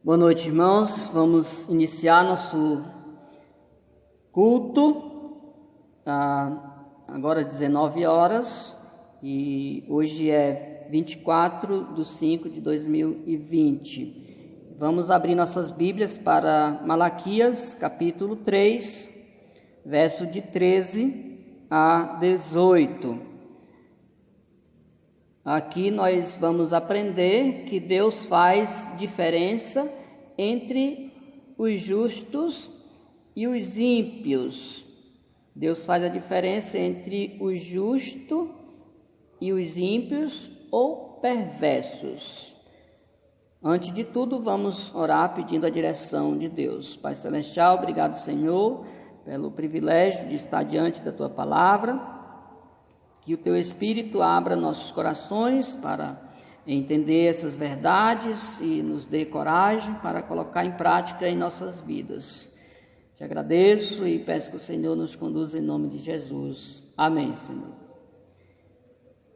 Boa noite, irmãos. Vamos iniciar nosso culto, agora 19 horas, e hoje é 24/5/2020. Vamos abrir nossas Bíblias para Malaquias, capítulo 3, verso de 13 a 18. Aqui nós vamos aprender que Deus faz diferença entre os justos e os ímpios. Deus faz a diferença entre o justo e os ímpios ou perversos. Antes de tudo, vamos orar pedindo a direção de Deus. Pai Celestial, obrigado, Senhor, pelo privilégio de estar diante da Tua Palavra. Que o Teu Espírito abra nossos corações para entender essas verdades e nos dê coragem para colocar em prática em nossas vidas. Te agradeço e peço que o Senhor nos conduza em nome de Jesus. Amém, Senhor.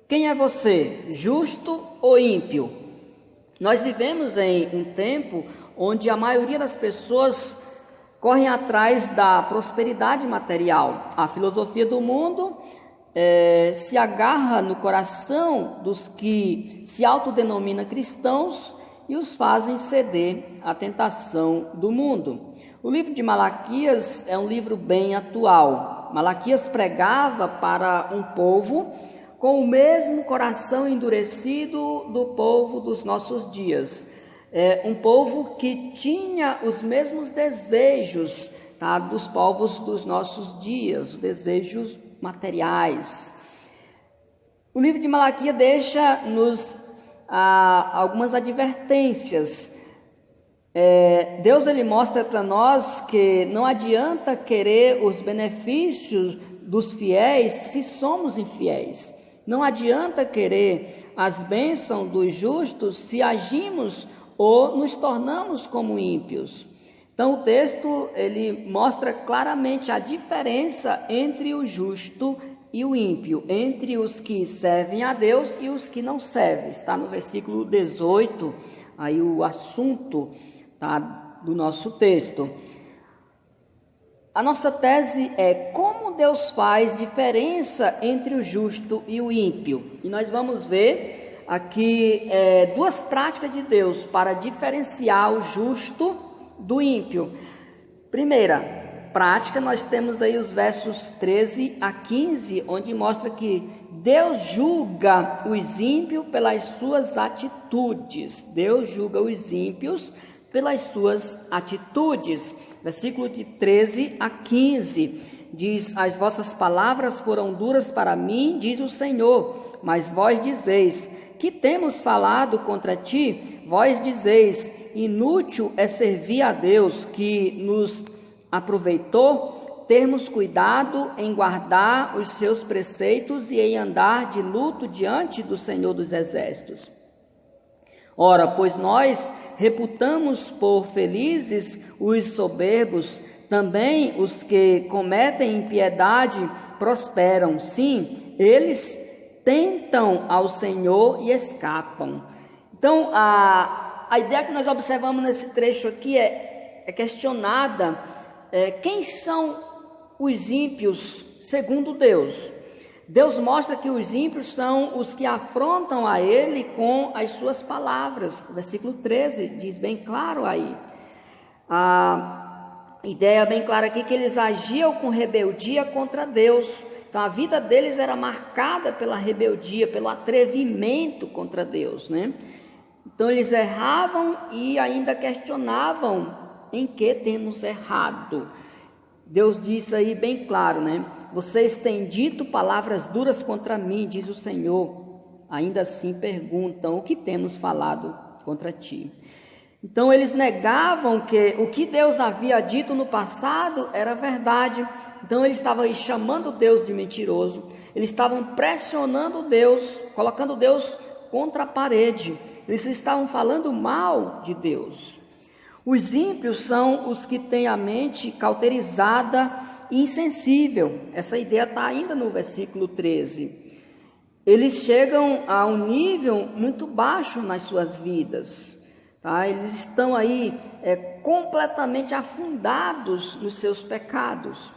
Quem é você, justo ou ímpio? Nós vivemos em um tempo onde a maioria das pessoas correm atrás da prosperidade material. A filosofia do mundo se agarra no coração dos que se autodenominam cristãos e os fazem ceder à tentação do mundo. O livro de Malaquias é um livro bem atual. Malaquias pregava para um povo com o mesmo coração endurecido do povo dos nossos dias. Um povo que tinha os mesmos desejos, dos povos dos nossos dias, os desejos materiais. O livro de Malaquias deixa-nos algumas advertências. Deus ele mostra para nós que não adianta querer os benefícios dos fiéis se somos infiéis. Não adianta querer as bênçãos dos justos se agimos ou nos tornamos como ímpios. Então o texto ele mostra claramente a diferença entre o justo e o ímpio, entre os que servem a Deus e os que não servem. Está no versículo 18, aí o assunto do nosso texto. A nossa tese é como Deus faz diferença entre o justo e o ímpio. E nós vamos ver aqui duas práticas de Deus para diferenciar o justo do ímpio. Primeira prática, nós temos aí os versos 13 a 15, onde mostra que Deus julga os ímpios pelas suas atitudes. Deus julga os ímpios pelas suas atitudes. Versículo de 13 a 15 diz: as vossas palavras foram duras para mim, diz o Senhor, mas vós dizeis: que temos falado contra ti? Vós dizeis: inútil é servir a Deus, que nos aproveitou termos cuidado em guardar os seus preceitos e em andar de luto diante do Senhor dos Exércitos. Ora, pois nós reputamos por felizes os soberbos, também os que cometem impiedade prosperam. Sim, eles tentam ao Senhor e escapam. Então, a ideia que nós observamos nesse trecho aqui é questionada. Quem são os ímpios segundo Deus? Deus mostra que os ímpios são os que afrontam a Ele com as suas palavras. O versículo 13 diz bem claro aí. A ideia bem clara aqui que eles agiam com rebeldia contra Deus. Então a vida deles era marcada pela rebeldia, pelo atrevimento contra Deus, né? Então eles erravam e ainda questionavam em que temos errado. Deus disse aí bem claro, né? Vocês têm dito palavras duras contra mim, diz o Senhor. Ainda assim perguntam: o que temos falado contra ti? Então eles negavam que o que Deus havia dito no passado era verdade. Então eles estavam aí chamando Deus de mentiroso. Eles estavam pressionando Deus, colocando Deus contra a parede. Eles estavam falando mal de Deus. Os ímpios são os que têm a mente cauterizada e insensível. Essa ideia está ainda no versículo 13. Eles chegam a um nível muito baixo nas suas vidas. Tá? Eles estão aí completamente afundados nos seus pecados.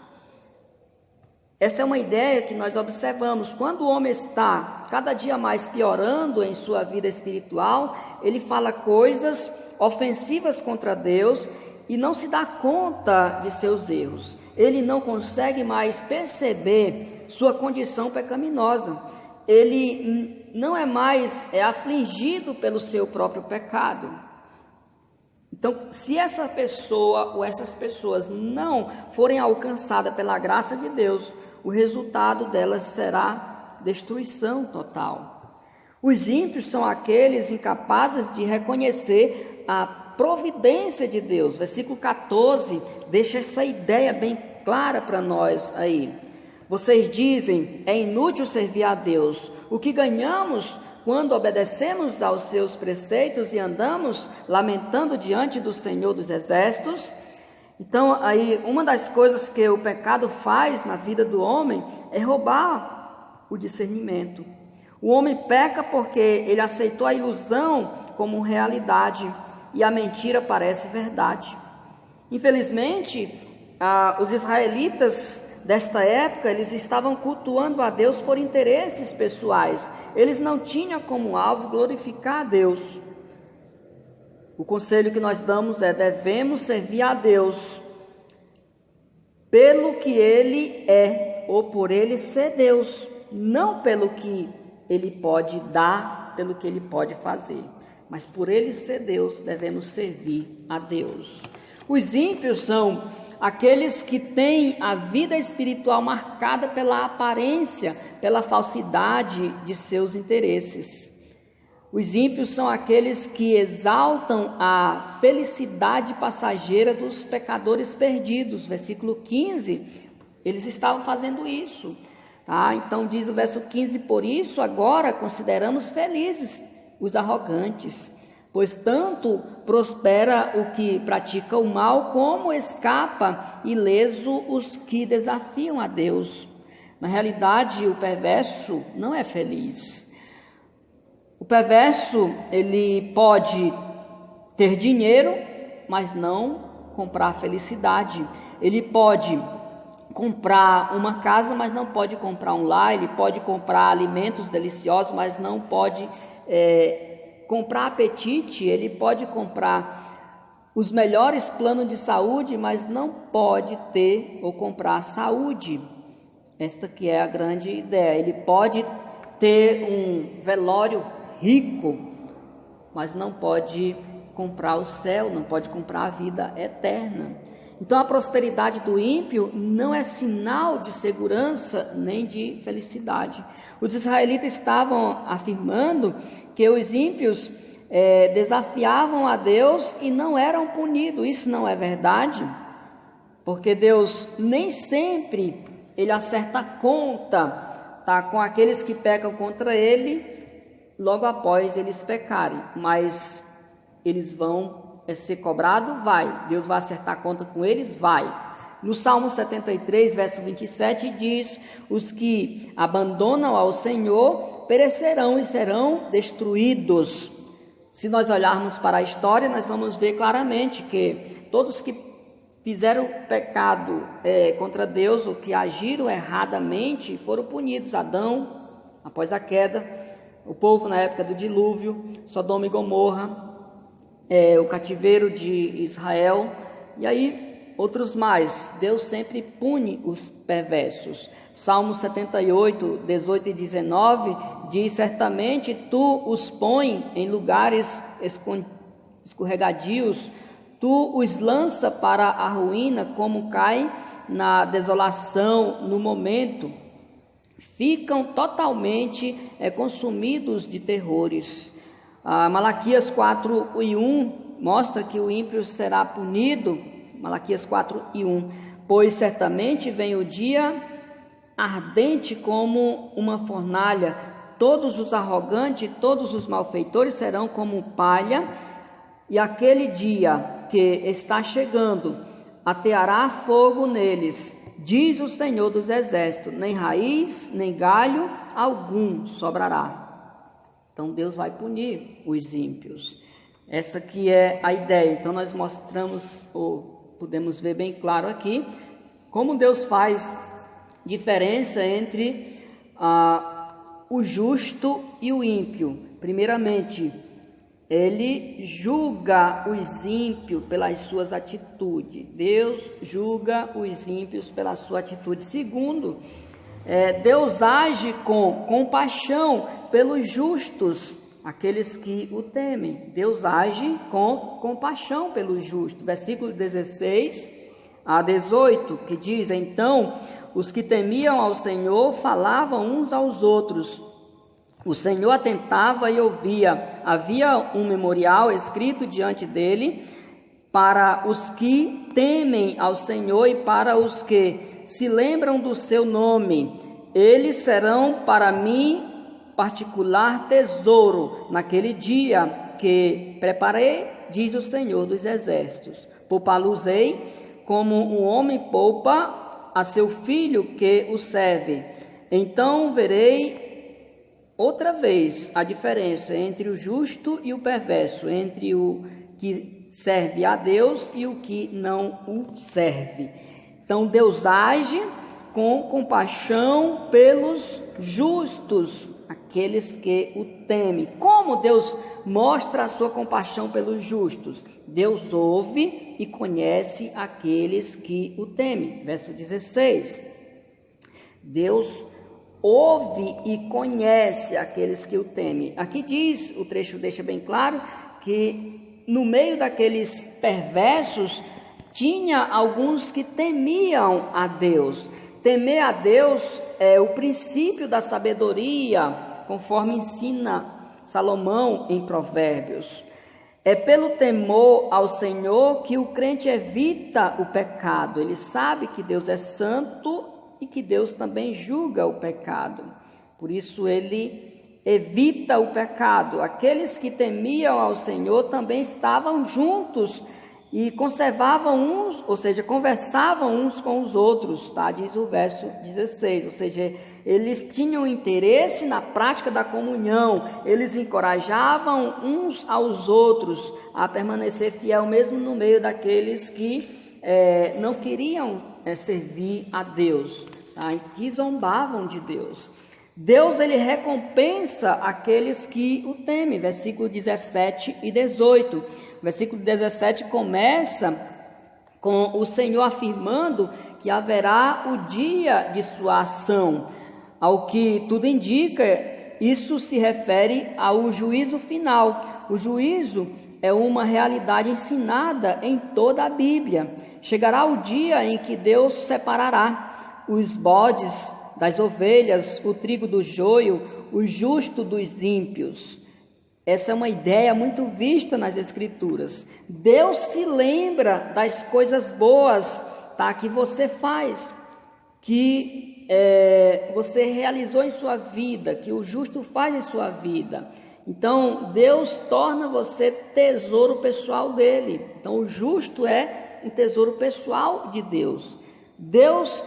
Essa é uma ideia que nós observamos. Quando o homem está cada dia mais piorando em sua vida espiritual, ele fala coisas ofensivas contra Deus e não se dá conta de seus erros. Ele não consegue mais perceber sua condição pecaminosa. Ele não é mais afligido pelo seu próprio pecado. Então, se essa pessoa ou essas pessoas não forem alcançadas pela graça de Deus, o resultado delas será destruição total. Os ímpios são aqueles incapazes de reconhecer a providência de Deus. Versículo 14 deixa essa ideia bem clara para nós aí. Vocês dizem, é inútil servir a Deus. O que ganhamos quando obedecemos aos seus preceitos e andamos lamentando diante do Senhor dos Exércitos? Então, aí, uma das coisas que o pecado faz na vida do homem é roubar o discernimento. O homem peca porque ele aceitou a ilusão como realidade e a mentira parece verdade. Infelizmente, os israelitas desta época, eles estavam cultuando a Deus por interesses pessoais. Eles não tinham como alvo glorificar a Deus. O conselho que nós damos é: devemos servir a Deus pelo que Ele é, ou por Ele ser Deus, não pelo que Ele pode dar, pelo que Ele pode fazer, mas por Ele ser Deus, devemos servir a Deus. Os ímpios são aqueles que têm a vida espiritual marcada pela aparência, pela falsidade de seus interesses. Os ímpios são aqueles que exaltam a felicidade passageira dos pecadores perdidos. Versículo 15, eles estavam fazendo isso. Tá? Então diz o verso 15, por isso agora consideramos felizes os arrogantes, pois tanto prospera o que pratica o mal, como escapa ileso os que desafiam a Deus. Na realidade, o perverso não é feliz. O perverso, ele pode ter dinheiro, mas não comprar felicidade. Ele pode comprar uma casa, mas não pode comprar um lar. Ele pode comprar alimentos deliciosos, mas não pode comprar apetite. Ele pode comprar os melhores planos de saúde, mas não pode ter ou comprar saúde. Esta que é a grande ideia. Ele pode ter um velório rico, mas não pode comprar o céu, não pode comprar a vida eterna. Então a prosperidade do ímpio não é sinal de segurança nem de felicidade. Os israelitas estavam afirmando que os ímpios desafiavam a Deus e não eram punidos. Isso não é verdade, porque Deus nem sempre ele acerta a conta, tá, com aqueles que pecam contra ele logo após eles pecarem, mas eles vão ser cobrados? Vai. Deus vai acertar a conta com eles? Vai. No Salmo 73, verso 27, diz: os que abandonam ao Senhor perecerão e serão destruídos. Se nós olharmos para a história, nós vamos ver claramente que todos que fizeram pecado contra Deus, ou que agiram erradamente, foram punidos. Adão, após a queda, o povo na época do dilúvio, Sodoma e Gomorra, o cativeiro de Israel, e aí outros mais. Deus sempre pune os perversos. Salmo 78, 18 e 19 diz: certamente tu os pões em lugares escorregadios, tu os lança para a ruína, como cai na desolação no momento. Ficam totalmente consumidos de terrores. Malaquias 4:1 mostra que o ímpio será punido. Malaquias 4:1, pois certamente vem o dia ardente como uma fornalha, todos os arrogantes, todos os malfeitores serão como palha, e aquele dia que está chegando ateará fogo neles, diz o Senhor dos Exércitos, nem raiz, nem galho algum sobrará. Então Deus vai punir os ímpios. Essa que é a ideia. Então nós mostramos, ou podemos ver bem claro aqui, como Deus faz diferença entre o justo e o ímpio. Primeiramente, Ele julga os ímpios pelas suas atitudes. Deus julga os ímpios pela sua atitude. Segundo, Deus age com compaixão pelos justos, aqueles que o temem. Deus age com compaixão pelos justos. Versículo 16 a 18, que diz: então os que temiam ao Senhor falavam uns aos outros. O Senhor atentava e ouvia. Havia um memorial escrito diante dele para os que temem ao Senhor e para os que se lembram do seu nome. Eles serão para mim particular tesouro naquele dia que preparei, diz o Senhor dos Exércitos. Poupá-los-ei como um homem poupa a seu filho que o serve. Então verei outra vez a diferença entre o justo e o perverso, entre o que serve a Deus e o que não o serve. Então Deus age com compaixão pelos justos, aqueles que o temem. Como Deus mostra a sua compaixão pelos justos? Deus ouve e conhece aqueles que o temem. Verso 16. Deus ouve e conhece aqueles que o temem. Aqui diz, o trecho deixa bem claro, que no meio daqueles perversos tinha alguns que temiam a Deus. Temer a Deus é o princípio da sabedoria, conforme ensina Salomão em Provérbios. É pelo temor ao Senhor que o crente evita o pecado. Ele sabe que Deus é santo e que Deus também julga o pecado. Por isso ele evita o pecado. Aqueles que temiam ao Senhor também estavam juntos e conservavam uns, ou seja, conversavam uns com os outros, tá? Diz o verso 16, ou seja, eles tinham interesse na prática da comunhão, eles encorajavam uns aos outros a permanecer fiel mesmo no meio daqueles que não queriam servir a Deus, tá? E que zombavam de Deus. Deus, ele recompensa aqueles que o temem, versículo 17 e 18. Versículo 17 começa com o Senhor afirmando que haverá o dia de sua ação. Ao que tudo indica, isso se refere ao juízo final. O juízo é uma realidade ensinada em toda a Bíblia. Chegará o dia em que Deus separará os bodes das ovelhas, o trigo do joio, o justo dos ímpios. Essa é uma ideia muito vista nas Escrituras. Deus se lembra das coisas boas, tá, que você faz, que você realizou em sua vida, que o justo faz em sua vida. Então, Deus torna você tesouro pessoal dele. Então, o justo é um tesouro pessoal de Deus. Deus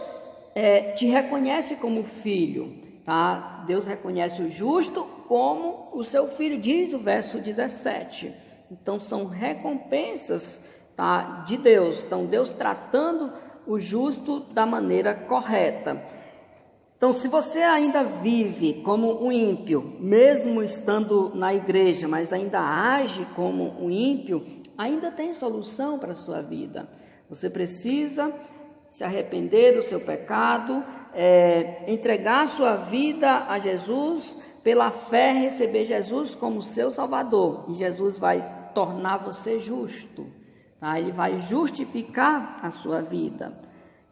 te reconhece como filho, tá? Deus reconhece o justo como o seu filho, diz o verso 17. Então são recompensas, tá, de Deus. Então Deus tratando o justo da maneira correta. Então, se você ainda vive como um ímpio, mesmo estando na igreja, mas ainda age como um ímpio, ainda tem solução para a sua vida. Você precisa se arrepender do seu pecado, entregar sua vida a Jesus, pela fé receber Jesus como seu Salvador, e Jesus vai tornar você justo, tá? Ele vai justificar a sua vida.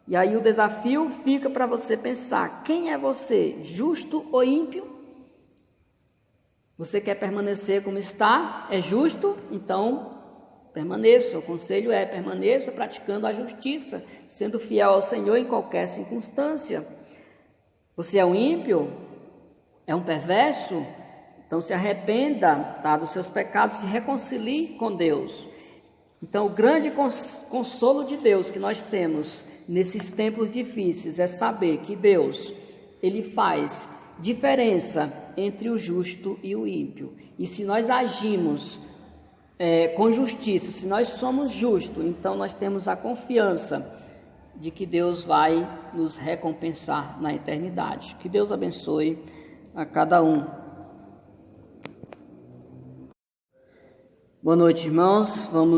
E aí o desafio fica para você pensar: quem é você, justo ou ímpio? Você quer permanecer como está? É justo? Então permaneça. O conselho é: permaneça praticando a justiça, sendo fiel ao Senhor em qualquer circunstância. Você é um ímpio? É um perverso? Então se arrependa, tá, dos seus pecados, se reconcilie com Deus. Então o grande consolo de Deus que nós temos nesses tempos difíceis é saber que Deus, ele faz diferença entre o justo e o ímpio. E se nós agimos com justiça. Se nós somos justos, então nós temos a confiança de que Deus vai nos recompensar na eternidade. Que Deus abençoe a cada um. Boa noite, irmãos. Vamos